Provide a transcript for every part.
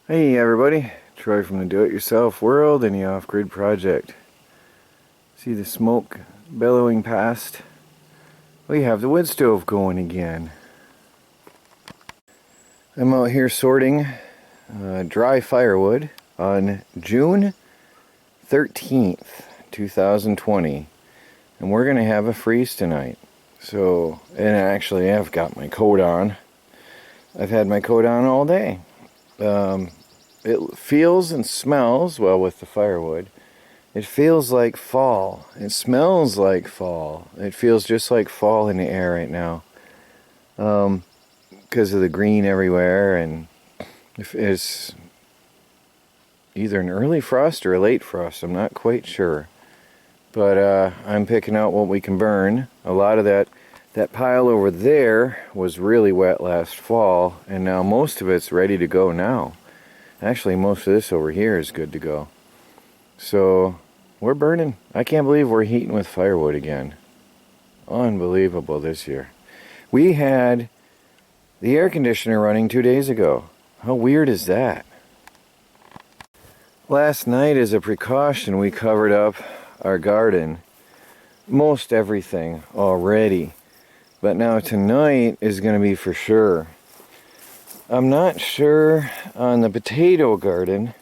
Hey everybody, Troy from the Do-It-Yourself World and the Off-Grid Project. See the smoke billowing past? We have the wood stove going again. I'm out here sorting dry firewood on June 13th, 2020. And we're going to have a freeze tonight. So, and actually I've got my coat on. I've had my coat on all day. It feels and smells, well, with the firewood, it feels like fall. It smells like fall. It feels just like fall in the air right now. Because of the green everywhere, and it's either an early frost or a late frost. I'm not quite sure. But I'm picking out what we can burn. A lot of that pile over there was really wet last fall, and now most of it's ready to go now. Actually, most of this over here is good to go. So, we're burning. I can't believe we're heating with firewood again. Unbelievable this year. We had the air conditioner running 2 days ago. How weird is that? Last night, as a precaution, we covered up our garden. Most everything already. But now tonight is going to be for sure. I'm not sure on the potato garden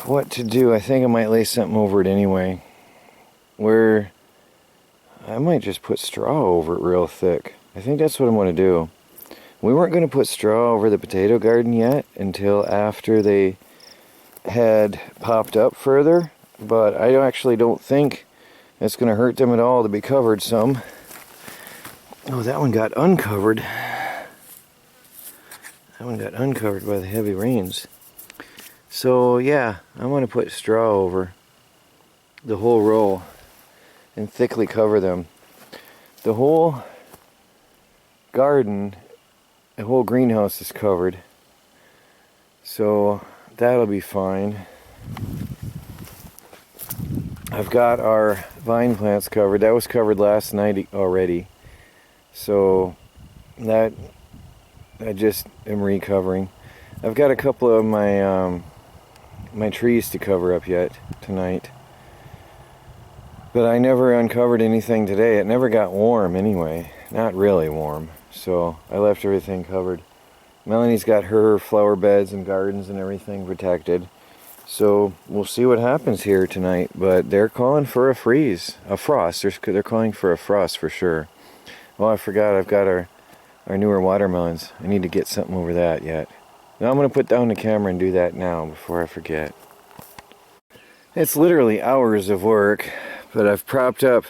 what to do. I think I might lay something over it anyway. I might just put straw over it real thick. I think that's what I'm going to do. We weren't going to put straw over the potato garden yet until after they had popped up further. But I actually don't think it's going to hurt them at all to be covered some. Oh, that one got uncovered. That one got uncovered by the heavy rains. So yeah, I'm going to put straw over the whole row and thickly cover them. The whole garden, the whole greenhouse is covered. So that'll be fine. I've got our vine plants covered. That was covered last night already. So that I just am recovering. I've got a couple of my my trees to cover up yet tonight. But I never uncovered anything today. It never got warm anyway. Not really warm. So I left everything covered. Melanie's got her flower beds and gardens and everything protected. So we'll see what happens here tonight. But they're calling for a freeze. A frost. They're calling for a frost for sure. Oh, I forgot. I've got our newer watermelons. I need to get something over that yet. Now I'm going to put down the camera and do that now before I forget. It's literally hours of work, but I've propped up.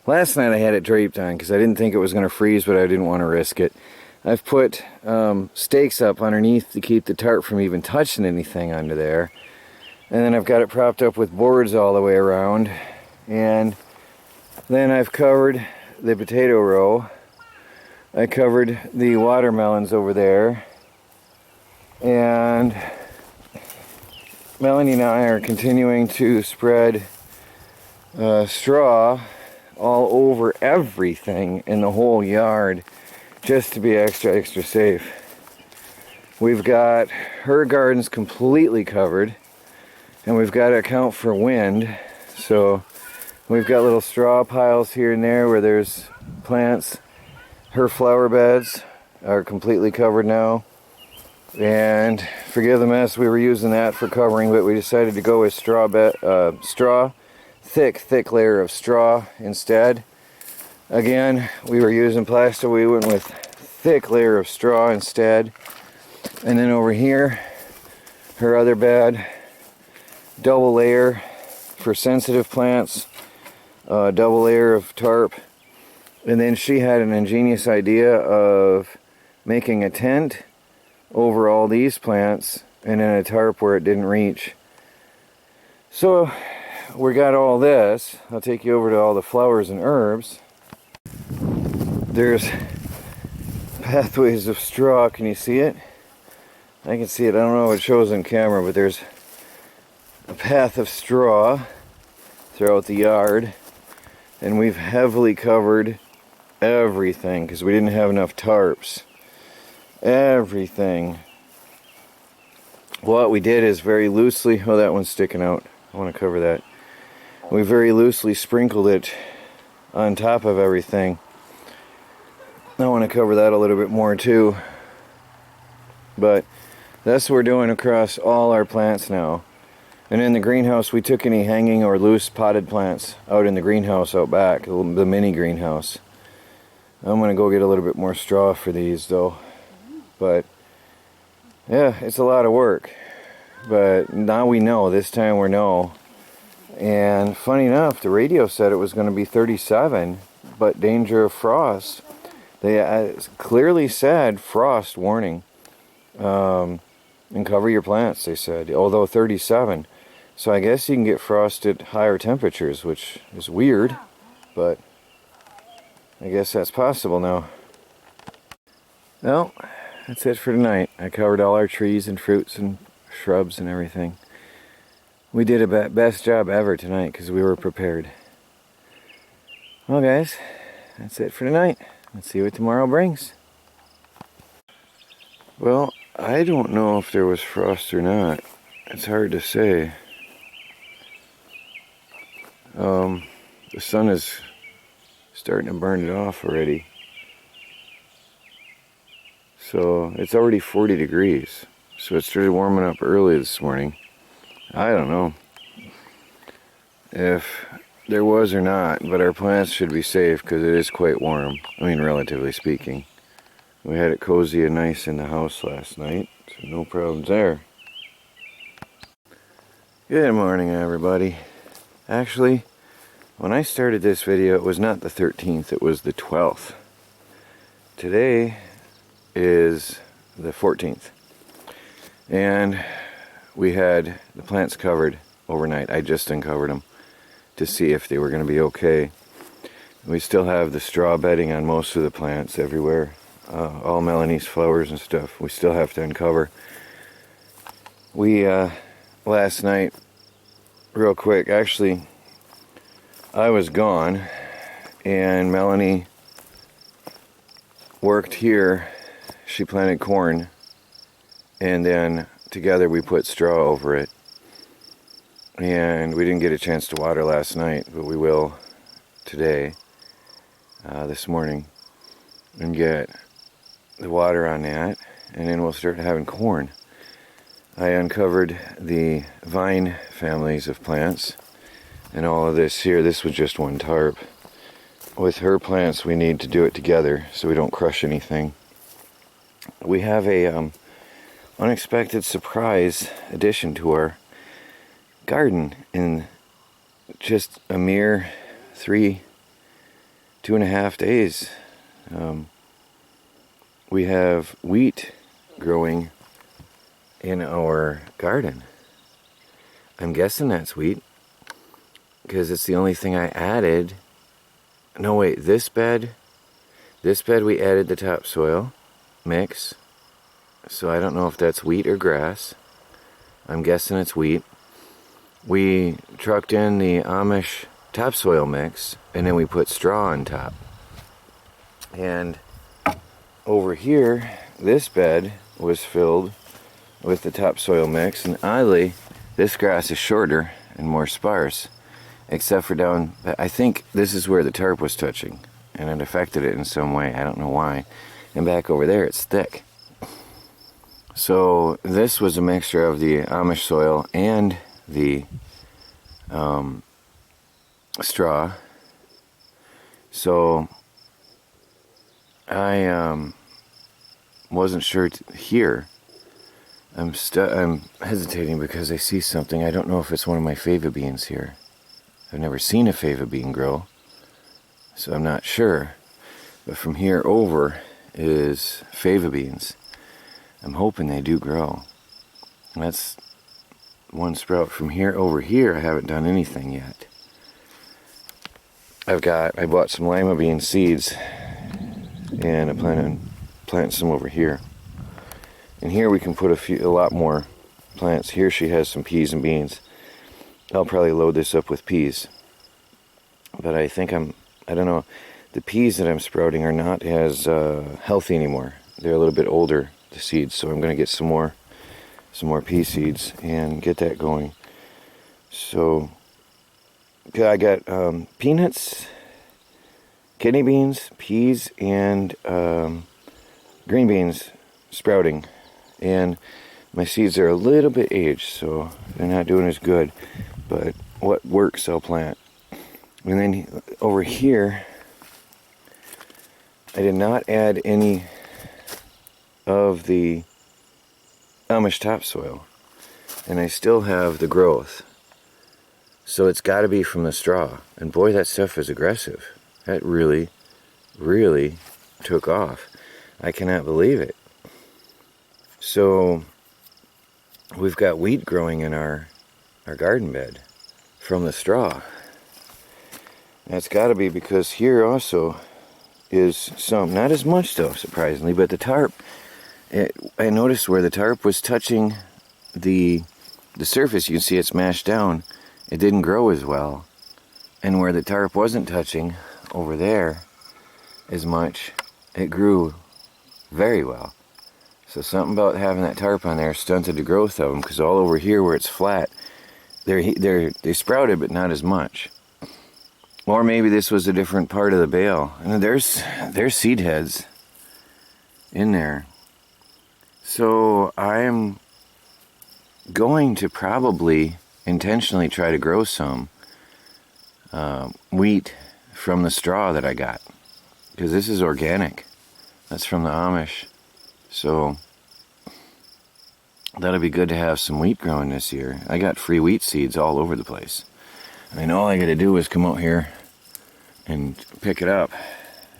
Last night I had it draped on because I didn't think it was going to freeze, but I didn't want to risk it. I've put stakes up underneath to keep the tarp from even touching anything under there. And then I've got it propped up with boards all the way around. And then I've covered the potato row. I covered the watermelons over there, and Melanie and I are continuing to spread straw all over everything in the whole yard just to be extra safe. We've got her gardens completely covered, and we've got to account for wind, so we've got little straw piles here and there where there's plants. Her flower beds are completely covered now, and forgive the mess, we were using that for covering, but we decided to go with thick layer of straw instead. Again, we were using plastic, we went with thick layer of straw instead. And then over here, her other bed, double layer for sensitive plants, double layer of tarp. And then she had an ingenious idea of making a tent over all these plants and then a tarp where it didn't reach. So we got all this. I'll take you over to all the flowers and herbs. There's pathways of straw. Can you see it? I can see it. I don't know if it shows on camera, but there's a path of straw throughout the yard. And we've heavily covered everything because we didn't have enough tarps. Everything what we did is very loosely, oh, that one's sticking out. I want to cover that. We very loosely sprinkled it on top of everything. I want to cover that a little bit more too. But that's what we're doing across all our plants now. And in the greenhouse, we took any hanging or loose potted plants out in the greenhouse out back, the mini greenhouse. I'm going to go get a little bit more straw for these though. But yeah, it's a lot of work. But now we know, this time we know. And funny enough, the radio said it was going to be 37, but danger of frost. They clearly said frost warning. And cover your plants, they said, although 37. So I guess you can get frost at higher temperatures, which is weird, but I guess that's possible now. Well, that's it for tonight. I covered all our trees and fruits and shrubs and everything. We did a best job ever tonight because we were prepared. Well guys, that's it for tonight. Let's see what tomorrow brings. Well, I don't know if there was frost or not. It's hard to say. The sun is starting to burn it off already. So it's already 40 degrees. So it started warming up early this morning. I don't know if there was or not, but our plants should be safe because it is quite warm. I mean, relatively speaking. We had it cozy and nice in the house last night, so no problems there. Good morning, everybody. Actually, when I started this video, it was not the 13th, it was the 12th. Today is the 14th. And we had the plants covered overnight. I just uncovered them to see if they were going to be okay. We still have the straw bedding on most of the plants everywhere. All Melanie's flowers and stuff we still have to uncover. We last night, real quick, actually I was gone and Melanie worked here. She planted corn and then together we put straw over it, and we didn't get a chance to water last night, but we will today, this morning, and get the water on that, and then we'll start having corn. I uncovered the vine families of plants and all of this here. This was just one tarp. With her plants we need to do it together so we don't crush anything. We have a unexpected surprise addition to our garden in just a mere 2.5 days. We have wheat growing in our garden. I'm guessing that's wheat because it's the only thing I added. No wait, this bed we added the topsoil mix, so I don't know if that's wheat or grass. I'm guessing it's wheat. We trucked in the Amish topsoil mix and then we put straw on top. And over here, this bed was filled with the topsoil mix, and oddly, this grass is shorter and more sparse, except for down, I think this is where the tarp was touching, and it affected it in some way, I don't know why. And back over there, it's thick. So this was a mixture of the Amish soil and the straw. So I wasn't sure here. I'm hesitating because I see something. I don't know if it's one of my fava beans here. I've never seen a fava bean grow, so I'm not sure. But from here over is fava beans. I'm hoping they do grow. That's one sprout. From here over here, I haven't done anything yet. I bought some lima bean seeds, and I plan on planting some over here. And here we can put a lot more plants. Here she has some peas and beans. I'll probably load this up with peas. But I think I don't know, the peas that I'm sprouting are not as healthy anymore. They're a little bit older, the seeds, so I'm going to get some more some more pea seeds and get that going. So I got peanuts, kidney beans, peas, and green beans sprouting. And my seeds are a little bit aged, so they're not doing as good. But what works, I'll plant. And then over here, I did not add any of the Amish topsoil. And I still have the growth. So it's got to be from the straw. And boy, that stuff is aggressive. That really, really took off. I cannot believe it. So we've got wheat growing in our garden bed from the straw. That's got to be because here also is some, not as much though, surprisingly, but the tarp, I noticed where the tarp was touching the surface, you can see it's mashed down, it didn't grow as well. And where the tarp wasn't touching over there as much, it grew very well. So something about having that tarp on there stunted the growth of them, because all over here where it's flat, they sprouted, but not as much. Or maybe this was a different part of the bale. And there's seed heads in there. So I'm going to probably intentionally try to grow some wheat from the straw that I got. Because this is organic. That's from the Amish. So that'll be good to have some wheat growing this year. I got free wheat seeds all over the place. And all I got to do is come out here and pick it up.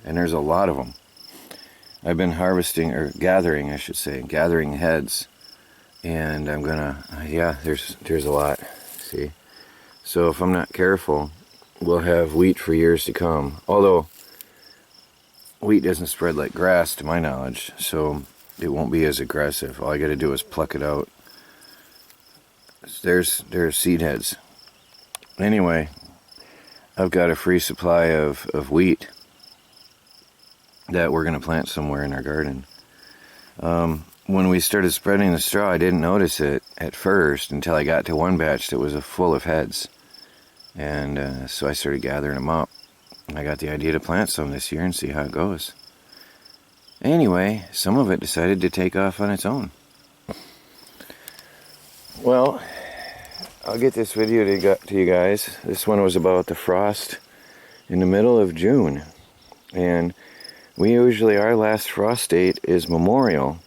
And there's a lot of them. I've been harvesting, or gathering, I should say, gathering heads. And I'm gonna, yeah, there's a lot. See? So if I'm not careful, we'll have wheat for years to come. Although wheat doesn't spread like grass to my knowledge, so it won't be as aggressive. All I got to do is pluck it out. There's seed heads. Anyway, I've got a free supply of wheat that we're going to plant somewhere in our garden. When we started spreading the straw, I didn't notice it at first until I got to one batch that was full of heads. And so I started gathering them up. I got the idea to plant some this year and see how it goes. Anyway, some of it decided to take off on its own. Well, I'll get this video to you guys. This one was about the frost in the middle of June. And our last frost date is Memorial,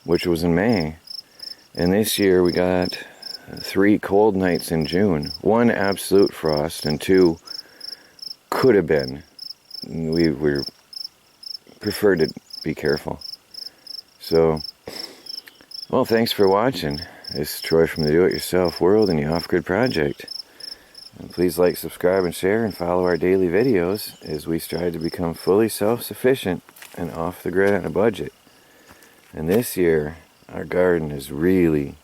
which was in May. And this year we got 3 cold nights in June. 1 absolute frost and 2 could have been. We prefer to be careful. So, well, thanks for watching. This is Troy from the Do-It-Yourself World and the Off-Grid Project. And please like, subscribe, and share, and follow our daily videos as we strive to become fully self-sufficient and off the grid on a budget. And this year, our garden is really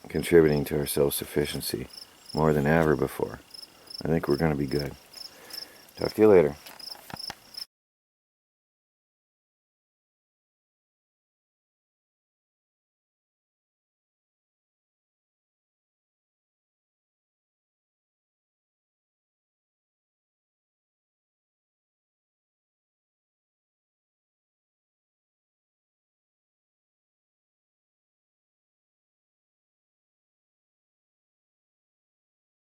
contributing to our self-sufficiency more than ever before. I think we're going to be good. Talk to you later.